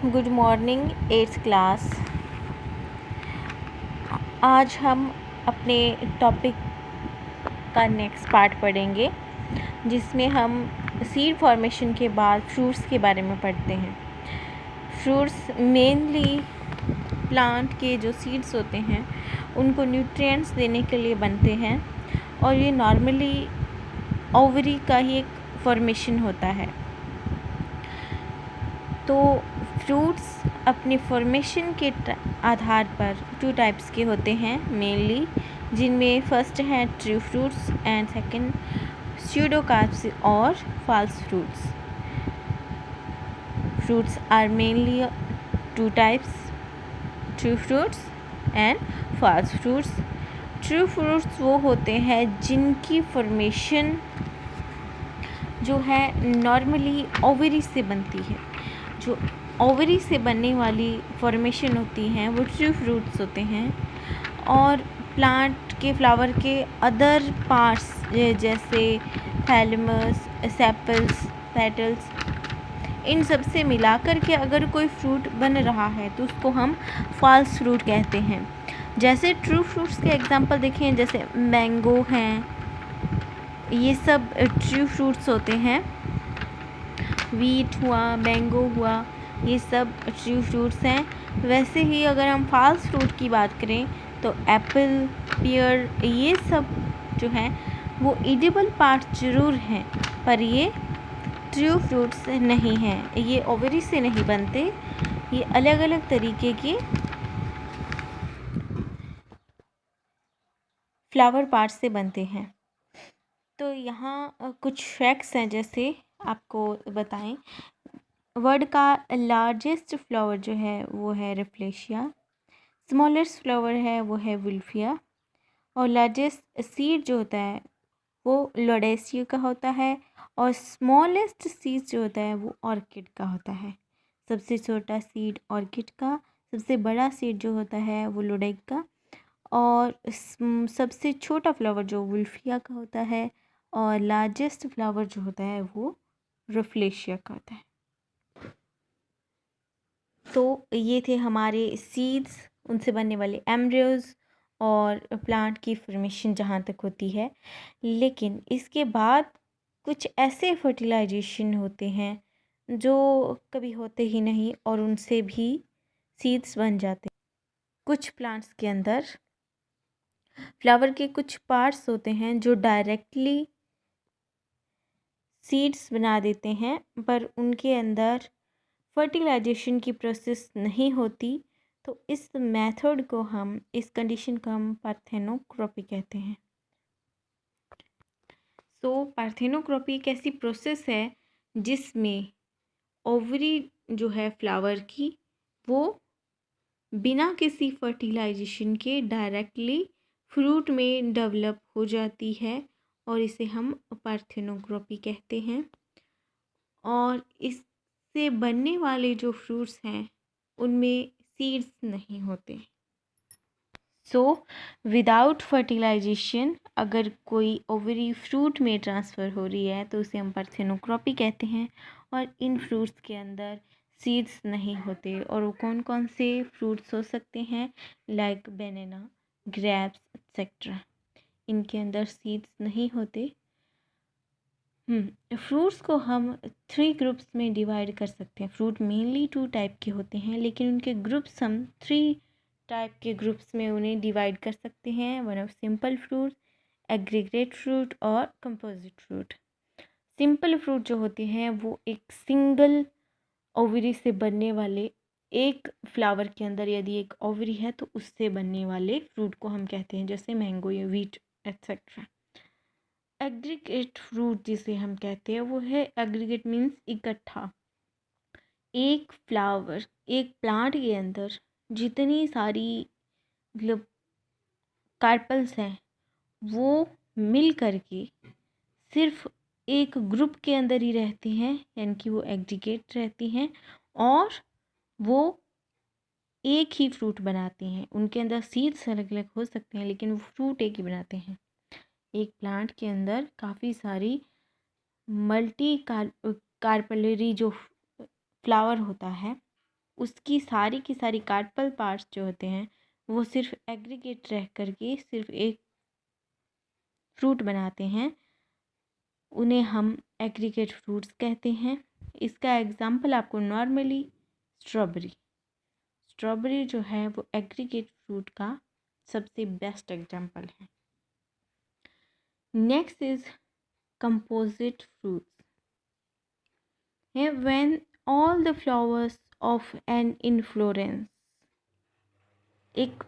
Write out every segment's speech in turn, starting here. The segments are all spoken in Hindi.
Good morning eighth class. आज हम अपने टॉपिक का नेक्स्ट पार्ट पढ़ेंगे जिसमें हम सीड फॉर्मेशन के बाद फ्रूट्स के बारे में पढ़ते हैं। फ्रूट्स मेनली प्लांट के जो सीड्स होते हैं उनको न्यूट्रिएंट्स देने के लिए बनते हैं और ये नॉर्मली ओवरी का ही एक फॉर्मेशन होता है। तो फ्रूट्स अपने फॉर्मेशन के आधार पर टू टाइप्स के होते हैं मेनली, जिनमें फर्स्ट है true fruits and second pseudocarps और false fruits. Fruits are mainly two types, true fruits and false fruits. True fruits वो होते हैं जिनकी फॉर्मेशन जो है नॉर्मली ओवरी से बनती है। जो ओवरी से बनने वाली फॉर्मेशन होती हैं वो ट्रू फ्रूट्स होते हैं। और प्लांट के फ्लावर के अदर पार्ट्स जैसे थैलेमस, सेपल्स, पेटल्स, इन सब से मिलाकर के अगर कोई फ्रूट बन रहा है तो उसको हम फॉल्स फ्रूट कहते हैं। जैसे ट्रू फ्रूट्स के एग्जांपल देखें, जैसे मैंगो हैं, ये सब ट्रू फ्रूट्स होते हैं। वीट हुआ, मैंगो हुआ, ये सब ट्रू फ्रूट्स हैं। वैसे ही अगर हम फॉल्स फ्रूट की बात करें तो एप्पल, पियर, ये सब जो हैं वो एडिबल पार्ट ज़रूर हैं पर ये ट्रू फ्रूट्स नहीं हैं। ये ओवरी से नहीं बनते, ये अलग अलग तरीके के फ्लावर पार्ट से बनते हैं। तो यहाँ कुछ फैक्ट्स हैं, जैसे आपको बताएं। वर्ड का लार्जेस्ट फ्लावर जो है वो है रेफ्लेशिया, स्मॉलेस्ट फ्लावर है वो है वुल्फिया, और लार्जेस्ट सीड जो होता है वो लोडेसिया का होता है, और स्मॉलेस्ट सीड जो होता है वो ऑर्किड का होता है। सबसे छोटा सीड ऑर्किड का, सबसे बड़ा सीड जो होता है वो लोडेक का, और सबसे छोटा फ्लावर जो वुल्फिया का होता है, और लार्जेस्ट फ्लावर जो होता है वो रेफ्लेशिया का होता है। तो ये थे हमारे सीड्स, उनसे बनने वाले एम्ब्रियोज और प्लांट की फॉर्मेशन जहाँ तक होती है। लेकिन इसके बाद कुछ ऐसे फर्टिलाइजेशन होते हैं जो कभी होते ही नहीं और उनसे भी सीड्स बन जाते हैं। कुछ प्लांट्स के अंदर फ्लावर के कुछ पार्ट्स होते हैं जो डायरेक्टली सीड्स बना देते हैं, पर उनके अंदर फर्टिलाइजेशन की प्रोसेस नहीं होती। तो इस मेथड को हम, इस कंडीशन को हम पार्थेनोक्रोपी कहते हैं। सो पार्थेनोक्रोपी एक ऐसी प्रोसेस है जिसमें ओवरी जो है फ्लावर की वो बिना किसी फर्टिलाइजेशन के डायरेक्टली फ्रूट में डेवलप हो जाती है, और इसे हम पार्थेनोक्रोपी कहते हैं। और इससे बनने वाले जो फ्रूट्स हैं उनमें सीड्स नहीं होते। सो विदाउट फर्टिलाइजेशन अगर कोई ओवरी फ्रूट में ट्रांसफ़र हो रही है तो उसे हम पार्थेनोक्रोपी कहते हैं। और इन फ्रूट्स के अंदर सीड्स नहीं होते। और वो कौन कौन से फ्रूट्स हो सकते हैं, लाइक बनाना, ग्रेप्स एक्सेट्रा, इनके अंदर सीड्स नहीं होते। फ्रूट्स को हम 3 ग्रुप्स में डिवाइड कर सकते हैं। फ्रूट मेनली 2 टाइप के होते हैं, लेकिन उनके ग्रुप्स हम 3 टाइप के ग्रुप्स में उन्हें डिवाइड कर सकते हैं। One of simple fruit, aggregate fruit और कंपोजिट फ्रूट। सिंपल फ्रूट जो होते हैं वो एक सिंगल ओवरी से बनने वाले, एक फ्लावर के अंदर यदि एक ओवरी है तो उससे बनने वाले फ्रूट को हम कहते हैं, जैसे मैंगो या वीट एक्सेट्रा। एग्रीगेट फ्रूट जिसे हम कहते हैं वो है, एग्रीगेट मीन्स इकट्ठा। एक फ्लावर, एक प्लांट के अंदर जितनी सारी मतलब कार्पल्स हैं वो मिल करके सिर्फ एक ग्रुप के अंदर ही रहती हैं, यानी कि वो एग्रीगेट रहती हैं और वो एक ही फ्रूट बनाती हैं। उनके अंदर सीड्स अलग अलग हो सकते हैं लेकिन वो फ्रूट एक ही बनाते हैं। एक प्लांट के अंदर काफ़ी सारी मल्टी कार्पेलरी जो फ्लावर होता है उसकी सारी की सारी कार्पल पार्ट्स जो होते हैं वो सिर्फ एग्रीगेट रह करके सिर्फ एक फ्रूट बनाते हैं, उन्हें हम एग्रीगेट फ्रूट्स कहते हैं। इसका एग्जाम्पल आपको नॉर्मली स्ट्रॉबेरी जो है वो एग्रीगेट फ्रूट का सबसे बेस्ट एग्जाम्पल है। Next is composite fruits. When all the flowers of an inflorescence, एक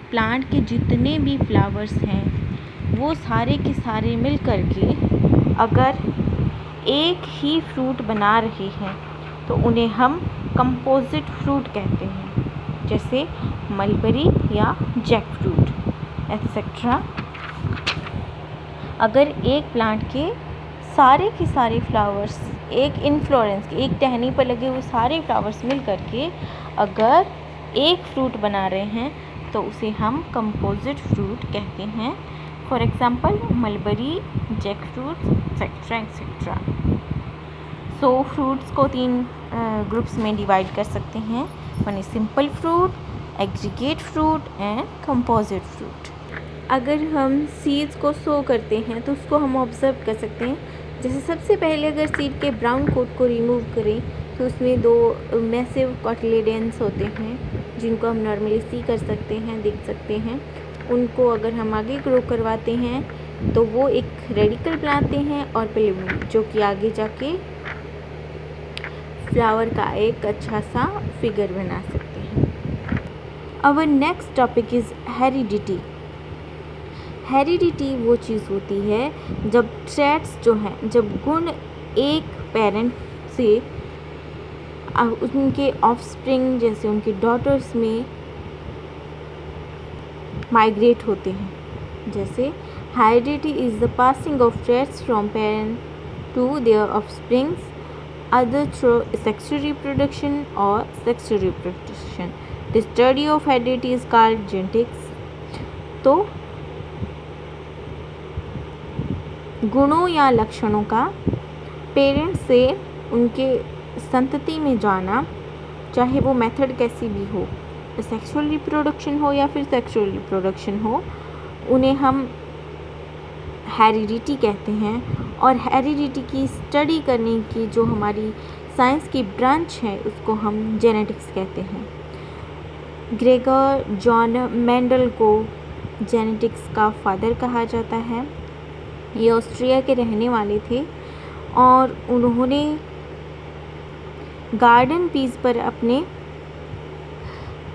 प्लांट के जितने भी फ्लावर्स हैं वो सारे के सारे मिल कर के अगर एक ही फ्रूट बना रहे हैं तो उन्हें हम कंपोजिट फ्रूट कहते हैं, जैसे मलबरी या जैक फ्रूट एटसेट्रा। अगर एक प्लांट के सारे फ्लावर्स एक इन्फ्लोरेंस के एक टहनी पर लगे हुए सारे फ्लावर्स मिल करके अगर एक फ्रूट बना रहे हैं तो उसे हम कंपोजिट फ्रूट कहते हैं। For example mulberry, jackfruit etcetera etcetera. So fruits को 3 ग्रुप्स में डिवाइड कर सकते हैं। One is simple fruit, aggregate fruit and composite fruit. अगर हम सीड्स को सो करते हैं तो उसको हम ऑब्जर्व कर सकते हैं। जैसे सबसे पहले अगर सीड के ब्राउन कोट को रिमूव करें तो उसमें 2 मैसिव कॉटिलेडन्स होते हैं जिनको हम नॉर्मली सी कर सकते हैं, देख सकते हैं। उनको अगर हम आगे ग्रो करवाते हैं तो वो एक रेडिकल बनाते हैं और पिलुम जो कि आगे जाके फ्लावर का एक अच्छा सा फिगर बना सकते हैं। Our next topic is heredity. Heredity वो चीज़ होती है जब ट्रेट्स जो हैं, जब गुण एक पेरेंट से उनके ऑफस्प्रिंग जैसे उनके डॉटर्स में माइग्रेट होते हैं। जैसे heredity is the passing of traits from parent to their offsprings either through sexual reproduction or sexual reproduction. The study of heredity is called genetics. तो गुणों या लक्षणों का पेरेंट्स से उनके संतति में जाना, चाहे वो मेथड कैसी भी हो, सेक्सुअल रिप्रोडक्शन हो या फिर सेक्सुअल रिप्रोडक्शन हो, उन्हें हम हेरिडिटी कहते हैं। और हेरिडिटी की स्टडी करने की जो हमारी साइंस की ब्रांच है उसको हम जेनेटिक्स कहते हैं। ग्रेगर जॉन मेंडल को जेनेटिक्स का फादर कहा जाता है। ये ऑस्ट्रिया के रहने वाले थे और उन्होंने गार्डन पीस पर अपने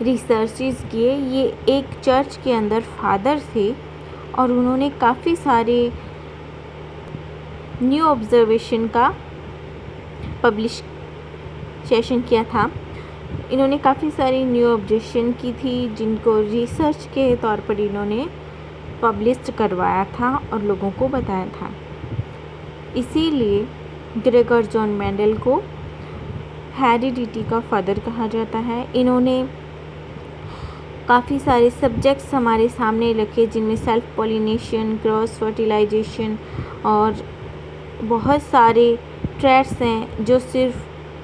रिसर्चेस किए। ये एक चर्च के अंदर फादर थे और उन्होंने काफ़ी सारे न्यू ऑब्जर्वेशन का पब्लिकेशन किया था। इन्होंने काफ़ी सारी न्यू ऑब्जर्वेशन की थी जिनको रिसर्च के तौर पर इन्होंने पब्लिश करवाया था और लोगों को बताया था। इसीलिए ग्रेगर जॉन मेंडल को हेरिडिटी का फादर कहा जाता है। इन्होंने काफ़ी सारे सब्जेक्ट्स हमारे सामने रखे जिनमें सेल्फ पॉलिनेशन, क्रॉस फर्टिलाइजेशन और बहुत सारे ट्रेट्स हैं जो सिर्फ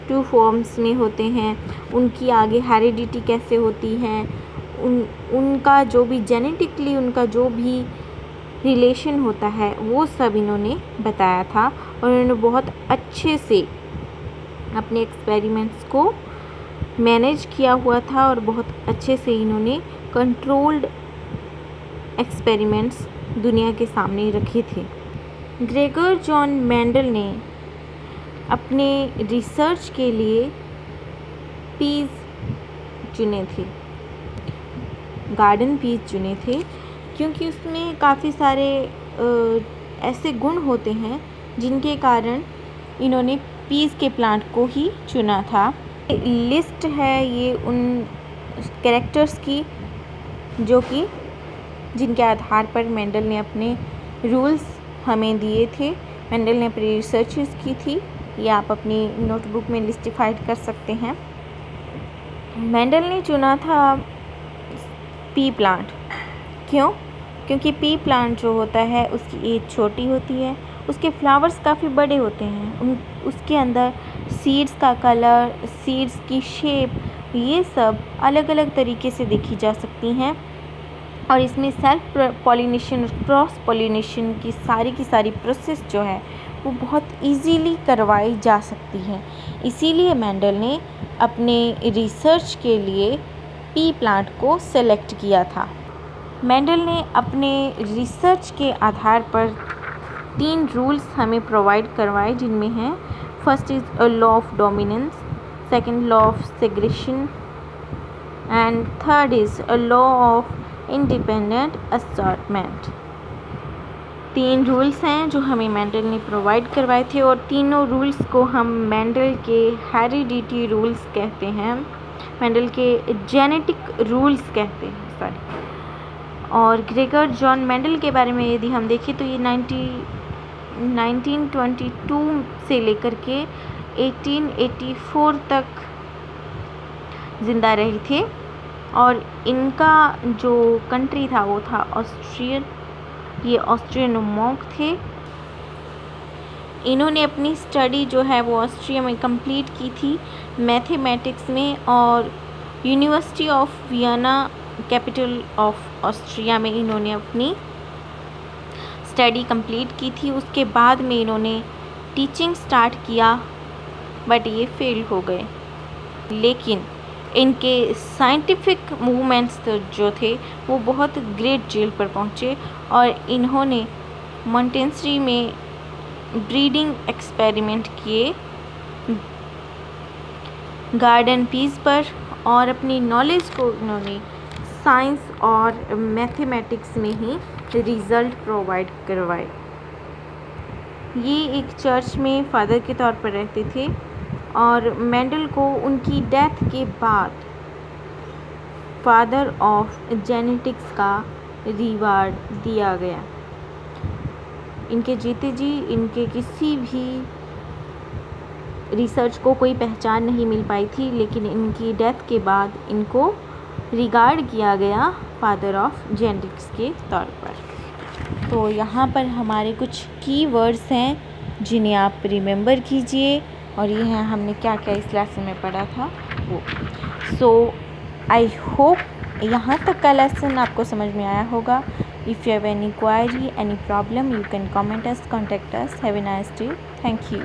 2 फॉर्म्स में होते हैं। उनकी आगे हेरिडिटी कैसे होती है, उनका जो भी जेनेटिकली उनका जो भी रिलेशन होता है वो सब इन्होंने बताया था। और इन्होंने बहुत अच्छे से अपने एक्सपेरिमेंट्स को मैनेज किया हुआ था और बहुत अच्छे से इन्होंने कंट्रोल्ड एक्सपेरिमेंट्स दुनिया के सामने रखे थे। ग्रेगर जॉन मेंडल ने अपने रिसर्च के लिए पीस चुने थे, गार्डन पीस चुने थे, क्योंकि उसमें काफ़ी सारे ऐसे गुण होते हैं जिनके कारण इन्होंने पीस के प्लांट को ही चुना था। लिस्ट है ये उन कैरेक्टर्स की जो कि जिनके आधार पर मेंडल ने अपने रूल्स हमें दिए थे। मेंडल ने अपनी रिसर्चेस की थी, ये आप अपनी नोटबुक में लिस्टिफाइड कर सकते हैं। मेंडल ने चुना था पी प्लांट। क्यों? क्योंकि पी प्लांट जो होता है उसकी एज छोटी होती है उसके फ्लावर्स काफ़ी बड़े होते हैं, उसके अंदर सीड्स का कलर, सीड्स की शेप, ये सब अलग अलग तरीके से देखी जा सकती हैं। और इसमें सेल्फ पॉलिनेशन, क्रॉस पॉलिनेशन की सारी प्रोसेस जो है वो बहुत इजीली करवाई जा सकती है। इसीलिए मेंडल ने अपने रिसर्च के लिए पी प्लांट को सेलेक्ट किया था। मेंडल ने अपने रिसर्च के आधार पर 3 रूल्स हमें प्रोवाइड करवाए, जिनमें हैं first is a law of dominance, second law of segregation and third is a law of independent assortment. 3 rules हैं जो हमें मेंडल ने प्रोवाइड करवाए थे, और तीनों रूल्स को हम मेंडल के हेरिडिटी रूल्स कहते हैं, मेंडल के जेनेटिक रूल्स कहते हैं, सॉरी। और ग्रेगर जॉन मेंडल के बारे में यदि हम देखें तो ये 1922 से लेकर के 1884 तक ज़िंदा रहे थे, और इनका जो कंट्री था वो था ऑस्ट्रियन। ये ऑस्ट्रियन मॉन्क थे। इन्होंने अपनी स्टडी जो है वो ऑस्ट्रिया में कंप्लीट की थी मैथमेटिक्स में, और university of Vienna, capital of Austria में इन्होंने अपनी स्टडी कंप्लीट की थी। उसके बाद में इन्होंने टीचिंग स्टार्ट किया, बट ये फेल हो गए। लेकिन इनके साइंटिफिक मूवमेंट्स जो थे वो बहुत ग्रेट जेल पर पहुँचे, और इन्होंने मॉन्टेसरी में ब्रीडिंग एक्सपेरिमेंट किए गार्डन पीस पर, और अपनी नॉलेज को इन्होंने साइंस और मैथमेटिक्स में ही रिज़ल्ट प्रोवाइड करवाए। ये एक चर्च में फादर के तौर पर रहते थे, और मेंडल को उनकी डेथ के बाद फादर ऑफ जेनेटिक्स का रिवार्ड दिया गया। इनके जीते जी इनके किसी भी रिसर्च को कोई पहचान नहीं मिल पाई थी, लेकिन इनकी डेथ के बाद इनको रिगार्ड किया गया फादर ऑफ जेनेटिक्स के तौर पर। तो यहाँ पर हमारे कुछ की वर्ड्स हैं जिन्हें आप रिमेंबर कीजिए, और ये हैं हमने क्या क्या इस लेसन में पढ़ा था वो। सो आई होप यहाँ तक का लेसन आपको समझ में आया होगा। If you have any query, any problem, you can comment us, contact us. Have a nice day. Thank you.